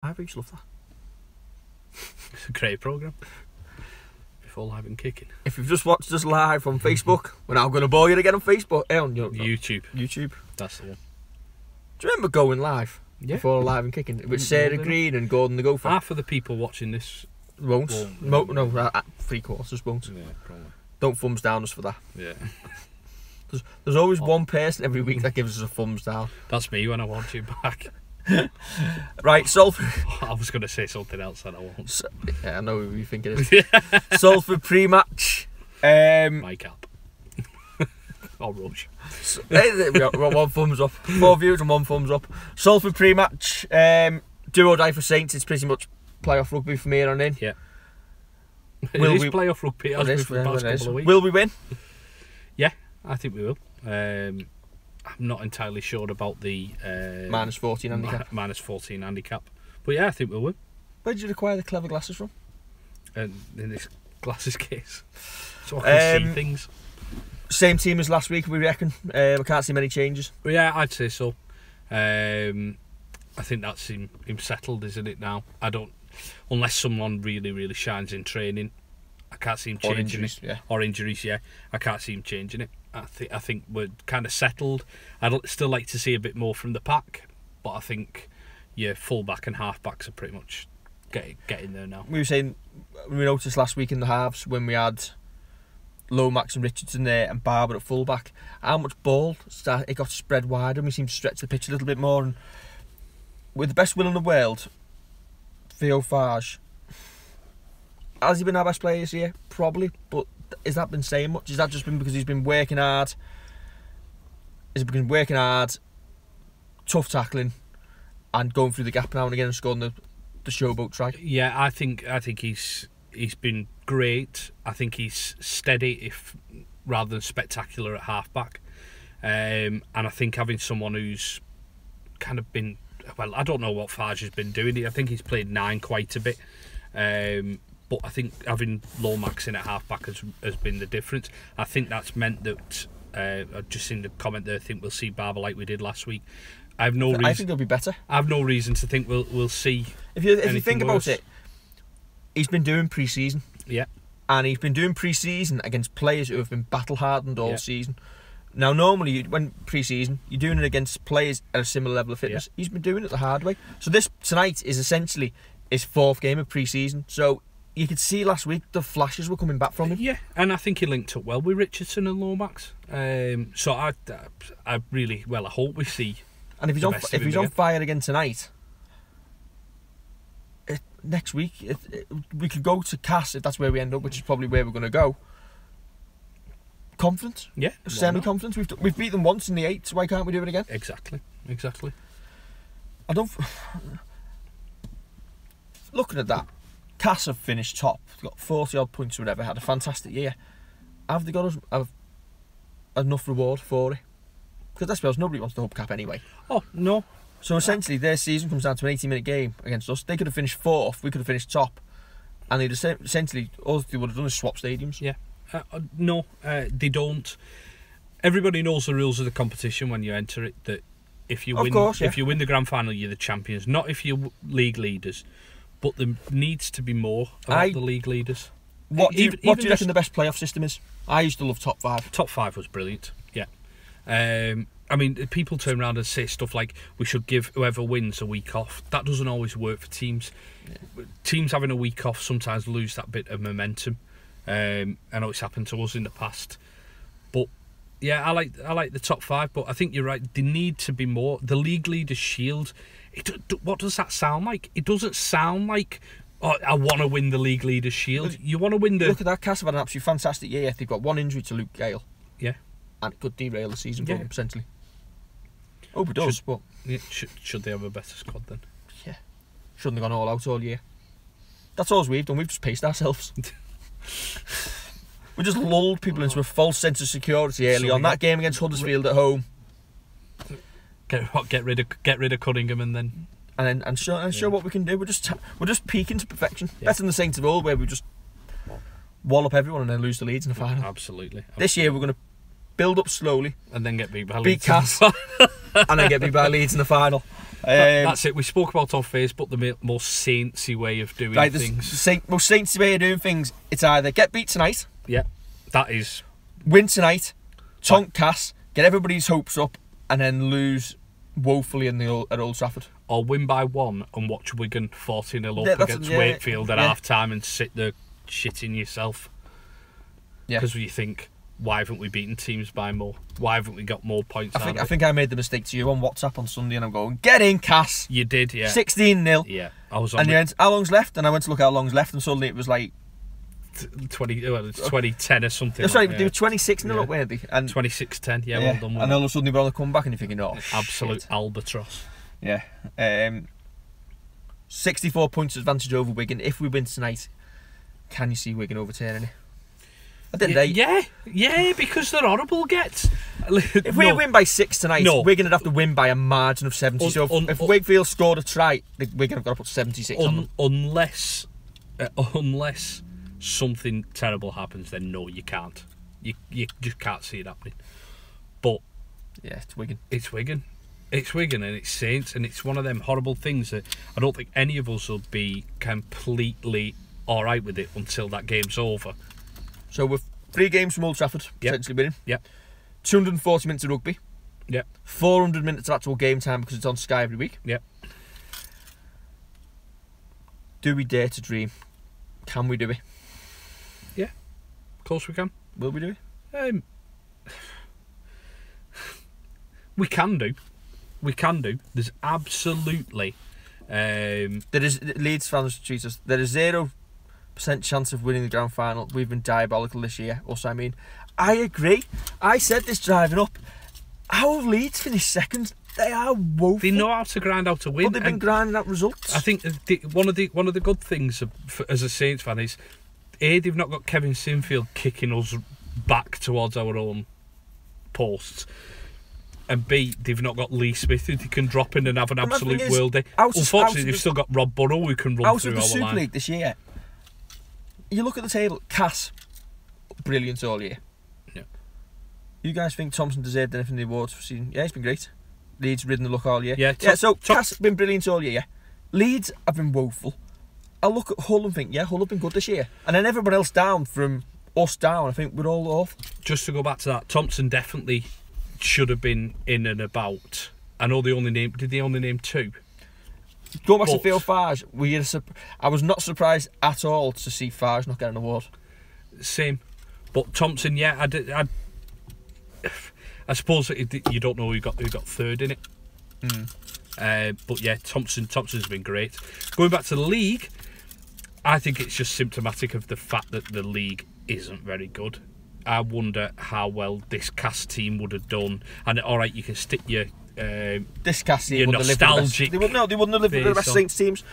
I used to love that. It's a great programme. Before Live and Kicking. If you've just watched us live on Facebook, we're now going to bore you again on Facebook. On YouTube. YouTube. That's the one. Do you remember going live? Yeah. Before Live and Kicking? With Sarah Green and Gordon the Gopher. Half of the people watching this Won't. won't. No, 3/4 won't. Yeah, probably. Don't thumbs down us for that. Yeah. There's always one person every week that gives us a thumbs down. That's me when I want you back. Right, Salford. I was going to say something else that I won't. Yeah, I know who you think it is. Salford pre-match. My cap. Or Rush. We got one thumbs up. 4 views and 1 thumbs up. Salford pre-match. Do or die for Saints. It's pretty much playoff rugby from here on in. Yeah. Will it is we playoff rugby. It has been for the past couple of weeks. Will we win? Yeah, I think we will. I'm not entirely sure about the Minus 14 handicap. Minus 14 handicap. But yeah, I think we'll win. Where did you acquire the clever glasses from? In this glasses case. So I can see things. Same team as last week, we reckon. I can't see many changes. But yeah, I'd say so. I think that's him settled, isn't it now? I don't... Unless someone really, really shines in training, I can't see him changing it. Yeah. Or injuries, yeah. I can't see him changing it. I think we're kind of settled. I'd still like to see a bit more from the pack, but I think full-back and half-backs are pretty much getting there now. We were saying, we noticed last week in the halves when we had Lomax and Richardson there and Barber at full-back, how much ball it got spread wider and we seemed to stretch the pitch a little bit more. And with the best will in the world, Theo Farge, has he been our best player this year? Probably, but has that been saying much? Has that just been because he's been working hard? Has he been working hard, tough tackling, and going through the gap now and again and scoring the showboat try? Yeah, I think he's been great. I think he's steady, if rather than spectacular at halfback. And I think having someone who's kind of been, well, I don't know what Farge has been doing. I think he's played 9 quite a bit. But I think having Lomax in at halfback has been the difference. I think that's meant that, I've just seen the comment there, I think we'll see Barber like we did last week. I think they'll be better. I have no reason to think we'll see. If you think about it, he's been doing pre-season. Yeah. And he's been doing pre-season against players who have been battle-hardened all season. Now, normally, when pre-season, you're doing it against players at a similar level of fitness. Yeah. He's been doing it the hard way. So this tonight is essentially his 4th game of pre-season. So you could see last week the flashes were coming back from him. Yeah, and I think he linked up well with Richardson and Lomax. So I really, I hope we see. And if he's on fire again tonight, next week we could go to Cass if that's where we end up, which is probably where we're going to go. Confident, yeah, semi-confident. We've beat them once in the 8, so why can't we do it again? Exactly. I don't. Looking at that, Cass have finished top, got 40 odd points or whatever, had a fantastic year. Have they got enough reward for it? Because let's be honest, nobody wants the hubcap anyway. Oh no. So essentially, their season comes down to an 80-minute game against us. They could have finished 4th, we could have finished top, and they'd essentially all they would have done is swap stadiums. Yeah. No, they don't. Everybody knows the rules of the competition when you enter it. That if you win, if you win the grand final, you're the champions. Not if you're league leaders, but there needs to be more about the league leaders. What do you reckon the best playoff system is? I used to love top 5. Top 5 was brilliant. Yeah. I mean, people turn around and say stuff like we should give whoever wins a week off. That doesn't always work for teams. Yeah. Teams having a week off sometimes lose that bit of momentum. I know it's happened to us in the past, but yeah, I like the top 5. But I think you're right. There need to be more. The league leaders shield. What does that sound like? It doesn't sound like, oh, I want to win the league leaders shield. You want to win the. Look at that. Cass have had an absolutely fantastic year. They've got 1 injury to Luke Gale. Yeah, and it could derail the season for them potentially. Hope it does. But should they have a better squad then? Yeah, shouldn't have gone all out all year. That's all we've done. We've just paced ourselves. We just lulled people into a false sense of security early on. That game against Huddersfield at home. Get rid of Cunningham and show what we can do. We're just peaking to perfection. Yeah. Better than the Saints of old, where we just wallop everyone and then lose the leads in the final. Absolutely. This year we're going to build up slowly, and then get beat by beat Leeds. Cass, and then get beat by Leeds in the final. That's it. We spoke about on Facebook the most saintsy way of doing things. Most saintsy way of doing things. It's either get beat tonight, that is win tonight, tonk Cass, get everybody's hopes up, and then lose woefully at Old Trafford. Or win by 1 and watch Wigan 40-0 up against Wakefield at half time and sit there shitting yourself. Yeah. Because you think, why haven't we beaten teams by more? Why haven't we got more points? I think I made the mistake to you on WhatsApp on Sunday, and I'm going, get in, Cass. You did, yeah. 16-0. Yeah, I was on. And you went, how long's left? And I went to look how long's left, and suddenly it was like 2010 or something. That's right. They were 26-0 up, weren't they? And 26-10. Yeah, well done. And all of a sudden they were on the comeback, and you're thinking, oh, absolute shit. albatross. Yeah. 64 points advantage over Wigan. If we win tonight, can you see Wigan overturning it? Yeah, because they're horrible gets. If we win by 6 tonight, Wigan would have to win by a margin of 70. So if Wakefield scored a try, Wigan have got to put 76 on them. Unless something terrible happens, then no, you can't. You just can't see it happening. But yeah, it's Wigan. It's Wigan and it's Saints, and it's one of them horrible things that I don't think any of us will be completely alright with it until that game's over. So with 3 games from Old Trafford, potentially winning. Yep. 240 minutes of rugby. Yep. 400 minutes of actual game time because it's on Sky every week. Yep. Do we dare to dream? Can we do it? Yeah. Of course we can. Will we do it? We can do. There's absolutely... there is Leeds fans treat us. There is 0% chance of winning the grand final. We've been diabolical this year. Also, I mean, I agree. I said this driving up. How have Leeds finished second? They are woeful. They know how to grind out a win. But they've been grinding out results. I think one of the good things as a Saints fan is they've not got Kevin Sinfield kicking us back towards our own posts. And B, they've not got Lee Smith who they can drop in and have an absolute worldie. Unfortunately, they've still got Rob Burrow who can run through our line. Out of the Super League this year, you look at the table, Cass, brilliant all year. Yeah. You guys think Thompson deserved anything in the awards for season? Yeah, he's been great. Leeds ridden the luck all year. So Cass been brilliant all year. Leeds have been woeful. I look at Hull and think, Hull have been good this year. And then everyone else down from us down, I think we're all off. Just to go back to that, Thompson definitely should have been in and about. I know they only named 2? Going back to Phil Farge, I was not surprised at all to see Farge not get an award. Same. But Thompson, I suppose you don't know who got third in it. But yeah, Thompson's been great. Going back to the league, I think it's just symptomatic of the fact that the league isn't very good. I wonder how well this Cass team would have done. And alright, you can stick your this Cass team your nostalgic. They wouldn't have lived with the best Saints teams.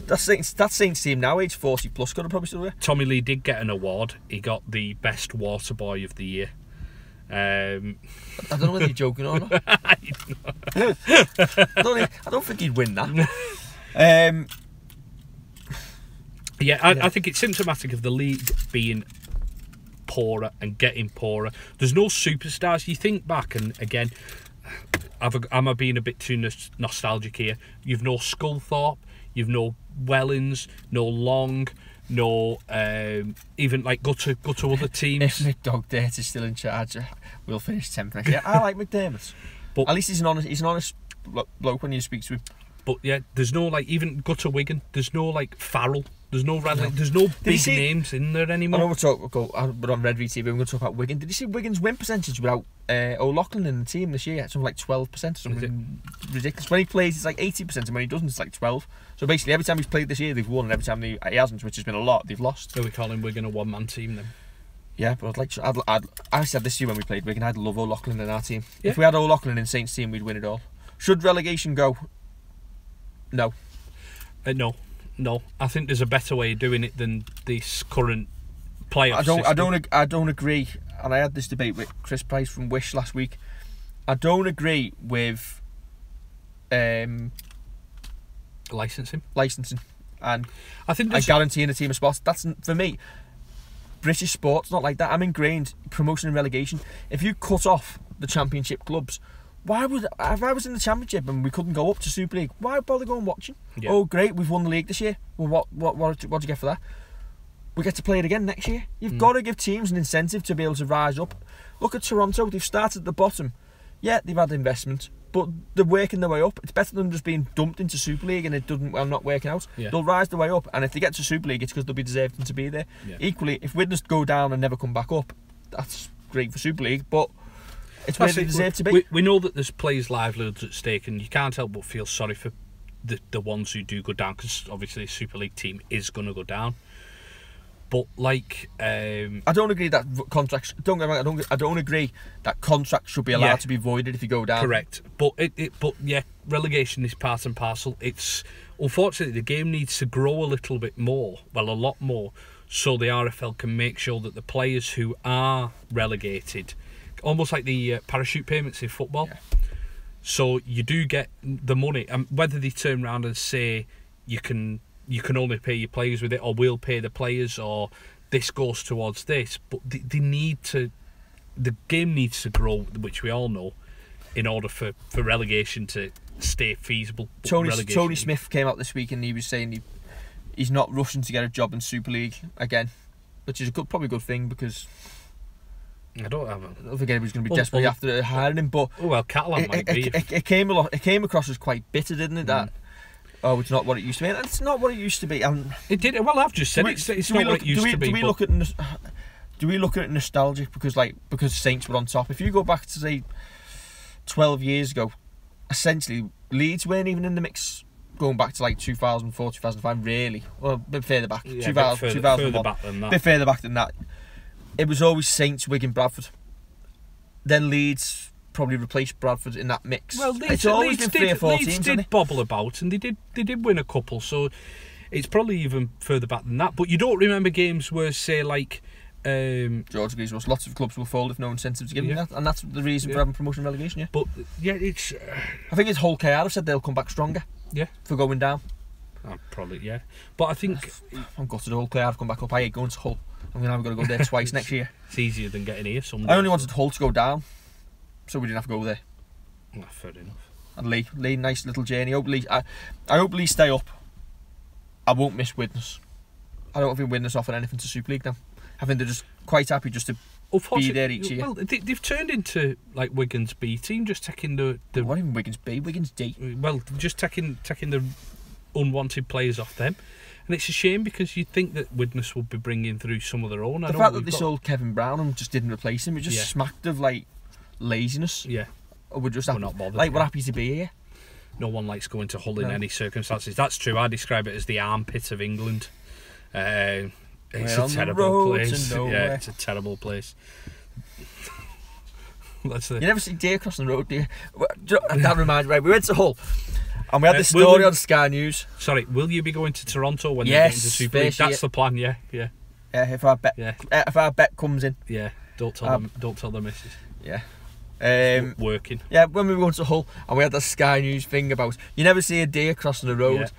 That Saints team now, age 40 plus, could have probably still there. Tommy Lee did get an award. He got the best water boy of the year. I don't know whether you're joking or not. I don't think he'd win that. I think it's symptomatic of the league being poorer and getting poorer. There's no superstars. You think back, and again, am I being a bit too nostalgic here? You've no Sculthorpe, you've no Wellens, no Long, no even like go to other teams. If McDogdirt is still in charge, we'll finish 10th next year. I like McDermott, but at least he's an honest bloke when you speak to him. But yeah, there's no like even go to Wigan. There's no like Farrell. There's no big names in there anymore. I know we're on Redvee TV. We're going to talk about Wigan. Did you see Wigan's win percentage without O'Loughlin in the team this year? It's something like 12%. Something ridiculous. When he plays, it's like 80%, and when he doesn't, it's like 12%. So basically, every time he's played this year, they've won, and every time he hasn't, which has been a lot, they've lost. So we calling Wigan a one-man team then? Yeah, but I said this year when we played Wigan, I'd love O'Loughlin in our team. Yeah. If we had O'Loughlin in Saints' team, we'd win it all. Should relegation go? No. No, I think there's a better way of doing it than this current playoff system. I don't agree, and I had this debate with Chris Price from Wish last week. I don't agree with licensing, and I think guaranteeing a team a spot. That's for me. British sport's not like that. I'm ingrained promotion and relegation. If you cut off the Championship clubs, if I was in the Championship and we couldn't go up to Super League, why bother going watching? Yeah. Oh, great, we've won the league this year. Well, what do you get for that? We get to play it again next year. You've got to give teams an incentive to be able to rise up. Look at Toronto. They've started at the bottom. Yeah, they've had investment, but they're working their way up. It's better than just being dumped into Super League and it doesn't not working out. Yeah. They'll rise their way up, and if they get to Super League, it's because they'll be deserving to be there. Yeah. Equally, if Widnes go down and never come back up, that's great for Super League, but it's where they deserve to be. We know that there's players' livelihoods at stake, and you can't help but feel sorry for the ones who do go down, because obviously a Super League team is going to go down. But I don't agree that contracts. Don't get me wrong, I don't agree that contracts should be allowed to be voided if you go down. Correct, but relegation is part and parcel. It's unfortunately the game needs to grow a little bit more, a lot more, so the RFL can make sure that the players who are relegated, almost like the parachute payments in football. Yeah. So you do get the money, and whether they turn around and say you can only pay your players with it, or we'll pay the players, or this goes towards this. But they need to, the game needs to grow, which we all know, in order for relegation to stay feasible. Tony Smith came out this week and he was saying he's not rushing to get a job in Super League again, which is probably a good thing, because I don't think anybody's going to be desperately after hiring him. But Catalan might be. It came across as quite bitter, didn't it? That. Oh, it's not what it used to be. And it's not what it used to be. It did. Well, I've just said it's not what it used to be. Do we look at it nostalgic because Saints were on top? If you go back to say 12 years ago, essentially Leeds weren't even in the mix. Going back to 2004, 2005, really. Well, a bit further back. 2001. Further back than that. A bit further back than that. It was always Saints, Wigan, Bradford. Then Leeds probably replaced Bradford in that mix. Well, Leeds did bobble about, and they did win a couple, so it's probably even further back than that. But you don't remember games where, say, George agrees with us, lots of clubs will fold if no incentive to give them that, and that's the reason for having promotion and relegation. Yeah, but it's. I think it's Hull KR have said they'll come back stronger. Yeah, for going down. Probably, yeah. But I think I'm gutted Hull KR have come back up. I hate going to Hull. I'm gonna have to go there twice next year. It's easier than getting here. Someday. I only wanted Hull to go down, so we didn't have to go there. Fair enough. And Lee, nice little journey. I hope Lee stay up. I won't miss Widnes. I don't think Widnes offer anything to Super League now. I think they're just quite happy just to be there each year. Well, they've turned into Wigan's B team, just taking the what even Wigan's B? Wigan's D. Well, just taking the unwanted players off them. And it's a shame, because you'd think that Widnes would be bringing through some of their own. The fact that they sold Kevin Brown and just didn't replace him, it just smacked of laziness. Yeah. Or we're not bothered. We're happy to be here. No one likes going to Hull in any circumstances. That's true. I describe it as the armpit of England. It's a terrible place. Yeah, it's a terrible place. You never see deer crossing the road, do you? That reminds me, right, we went to Hull and we had this story on Sky News. Sorry, will you be going to Toronto when you get into Super League? That's the plan, yeah. If our bet comes in. Yeah, don't tell the missus. Yeah. Working. Yeah, when we were going to Hull and we had that Sky News thing about you never see a deer crossing the road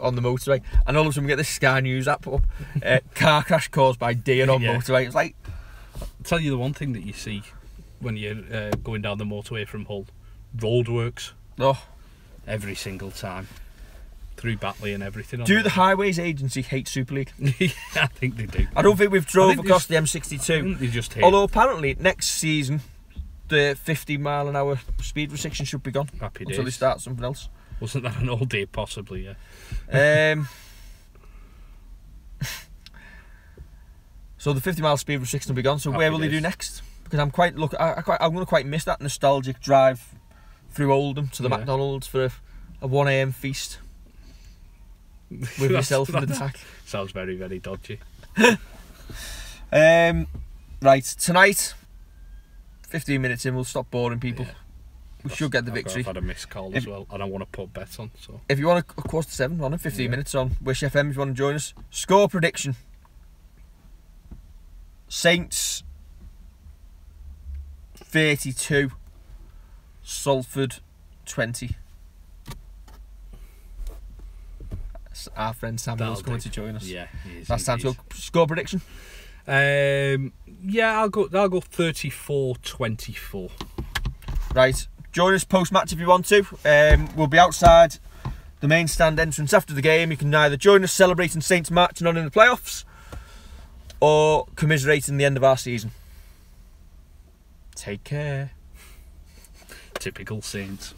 on the motorway, and all of a sudden we get this Sky News app up, car crash caused by deer on motorway. It's like, I'll tell you the one thing that you see when you're going down the motorway from Hull: roadworks. Oh, every single time. Through Batley and everything. Do the Highways Agency hate Super League? Yeah, I think they do. I don't think we've drove across the M62. They just hate. Although apparently next season the 50-mile-an-hour speed restriction should be gone. Happy days. Until they start something else. Wasn't that an old day? Possibly, yeah. So the 50-mile speed restriction will be gone. So where will they do next? Because I'm going to quite miss that nostalgic drive through Oldham to the McDonald's for a 1 a.m. feast with yourself in the back. Sounds very, very dodgy. Right, tonight, 15 minutes in, we'll stop boring people. Yeah. We should get the victory. I've had a missed call as well, and I want to put bets on. So if you want a 7:15 on it, 15 minutes on Wish FM if you want to join us. Score prediction: Saints 32, Salford 20. Our friend Samuel's coming to join us. Yeah, he is. That's time to go. Score prediction. Yeah, I'll go 34-24. Right, join us post-match if you want to. We'll be outside the main stand entrance after the game. You can either join us celebrating Saints' match and on in the playoffs, or commiserating the end of our season. Take care. Typical Saints.